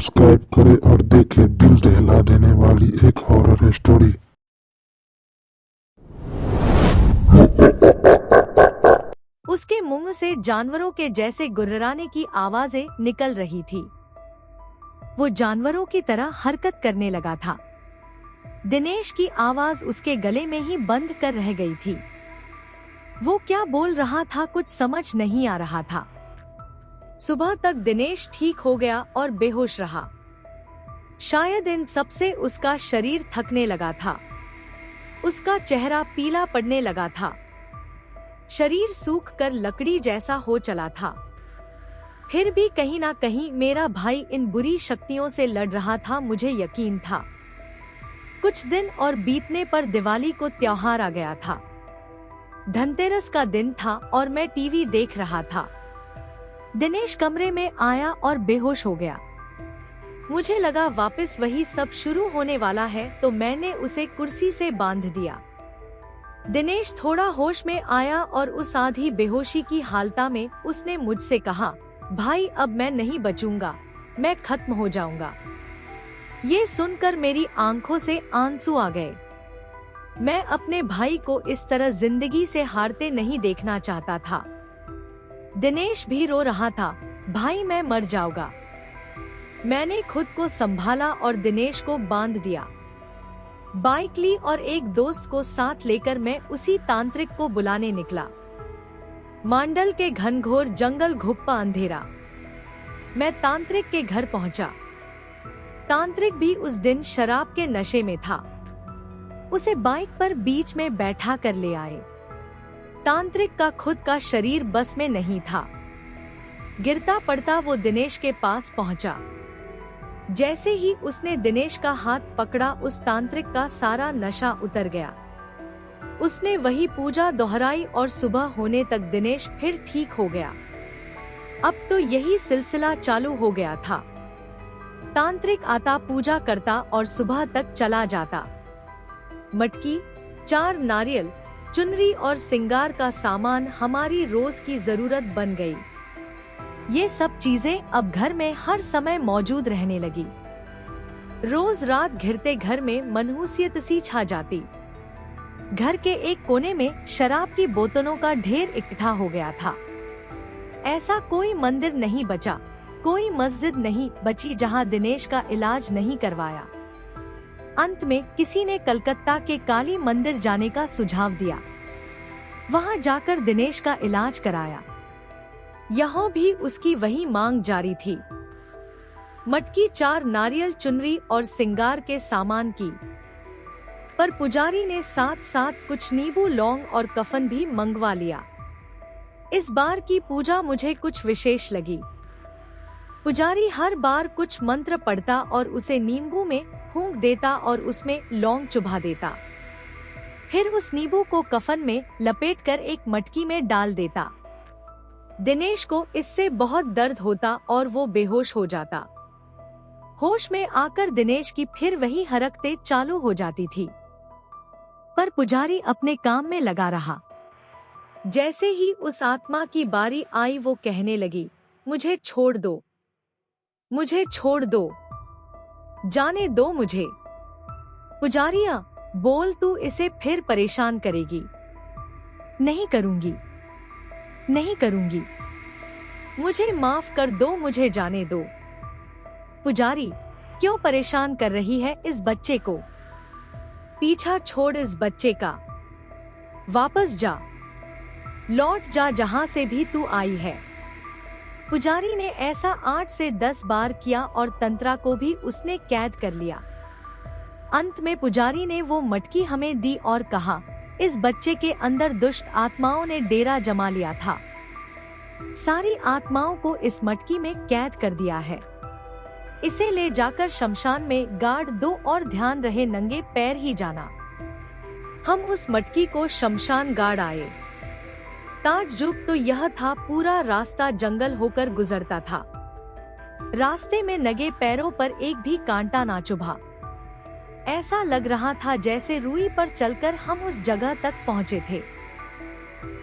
Subscribe करें और देखें दिल दहला देने वाली एक हॉरर स्टोरी। उसके मुंह से जानवरों के जैसे गुर्राने की आवाजें निकल रही थी। वो जानवरों की तरह हरकत करने लगा था। दिनेश की आवाज उसके गले में ही बंद कर रह गई थी। वो क्या बोल रहा था कुछ समझ नहीं आ रहा था। सुबह तक दिनेश ठीक हो गया और बेहोश रहा। शायद इन सब से उसका शरीर थकने लगा था। उसका चेहरा पीला पड़ने लगा था। शरीर सूख कर लकड़ी जैसा हो चला था। फिर भी कहीं ना कहीं मेरा भाई इन बुरी शक्तियों से लड़ रहा था, मुझे यकीन था। कुछ दिन और बीतने पर दिवाली को त्योहार आ गया था। धनतेरस का दिन था और मैं टीवी देख रहा था। दिनेश कमरे में आया और बेहोश हो गया। मुझे लगा वापस वही सब शुरू होने वाला है, तो मैंने उसे कुर्सी से बांध दिया। दिनेश थोड़ा होश में आया और उस आधी बेहोशी की हालता में उसने मुझसे कहा, भाई अब मैं नहीं बचूंगा, मैं खत्म हो जाऊंगा। ये सुनकर मेरी आंखों से आंसू आ गए। मैं अपने भाई को इस तरह जिंदगी से हारते नहीं देखना चाहता था। दिनेश भी रो रहा था, भाई मैं मर जाऊंगा। मैंने खुद को संभाला और दिनेश को बांध दिया। बाइक ली और एक दोस्त को साथ लेकर मैं उसी तांत्रिक को बुलाने निकला। मांडल के घनघोर जंगल, घुप्पा अंधेरा। मैं तांत्रिक के घर पहुंचा। तांत्रिक भी उस दिन शराब के नशे में था। उसे बाइक पर बीच में बैठा कर ले आए। तांत्रिक का खुद का शरीर बस में नहीं था। गिरता पड़ता वो दिनेश के पास पहुंचा। जैसे ही उसने दिनेश का हाथ पकड़ा, उस तांत्रिक का सारा नशा उतर गया। उसने वही पूजा दोहराई और सुबह होने तक दिनेश फिर ठीक हो गया। अब तो यही सिलसिला चालू हो गया था। तांत्रिक आता, पूजा करता और सुबह तक चला जाता। मटकी, 4 नारियल, चुनरी और सिंगार का सामान हमारी रोज की जरूरत बन गई। ये सब चीजें अब घर में हर समय मौजूद रहने लगी। रोज रात घिरते घर में मनहूसियत सी छा जाती। घर के एक कोने में शराब की बोतलों का ढेर इकट्ठा हो गया था। ऐसा कोई मंदिर नहीं बचा, कोई मस्जिद नहीं बची जहां दिनेश का इलाज नहीं करवाया। अंत में किसी ने कलकत्ता के काली मंदिर जाने का सुझाव दिया। वहां जाकर दिनेश का इलाज कराया। यहाँ भी उसकी वही मांग जारी थी। मटकी, 4 नारियल, चुनरी और सिंगार के सामान की। पर पुजारी ने साथ साथ कुछ नींबू, लौंग और कफन भी मंगवा लिया। इस बार की पूजा मुझे कुछ विशेष लगी। पुजारी हर बार कुछ मंत्र पढ़ता और उसे नींबू में फूंक देता और उसमें लौंग चुभा देता। फिर उस नींबू को कफन में लपेटकर एक मटकी में डाल देता। दिनेश को इससे बहुत दर्द होता और वो बेहोश हो जाता। होश में आकर दिनेश की फिर वही हरकतें चालू हो जाती थी। पर पुजारी अपने काम में लगा रहा। जैसे ही उस आत्मा की बारी आई, वो कहने लगी, मुझे छोड़ दो, मुझे छोड़ दो, जाने दो मुझे। पुजारिया बोल, तू इसे फिर परेशान करेगी। नहीं करूंगी, नहीं करूंगी, मुझे माफ कर दो, मुझे जाने दो। पुजारी, क्यों परेशान कर रही है इस बच्चे को? पीछा छोड़ इस बच्चे का, वापस जा, लौट जा जहां से भी तू आई है। पुजारी ने ऐसा 8 से 10 बार किया और तंत्रा को भी उसने कैद कर लिया। अंत में पुजारी ने वो मटकी हमें दी और कहा, इस बच्चे के अंदर दुष्ट आत्माओं ने डेरा जमा लिया था। सारी आत्माओं को इस मटकी में कैद कर दिया है। इसे ले जाकर शमशान में गाड़ दो और ध्यान रहे नंगे पैर ही जाना। हम उस मटकी को शमशान गाड़ आए। ताज्जुब तो यह था, पूरा रास्ता जंगल होकर गुजरता था। रास्ते में नंगे पैरों पर एक भी कांटा ना चुभा। ऐसा लग रहा था जैसे रूई पर चलकर हम उस जगह तक पहुँचे थे।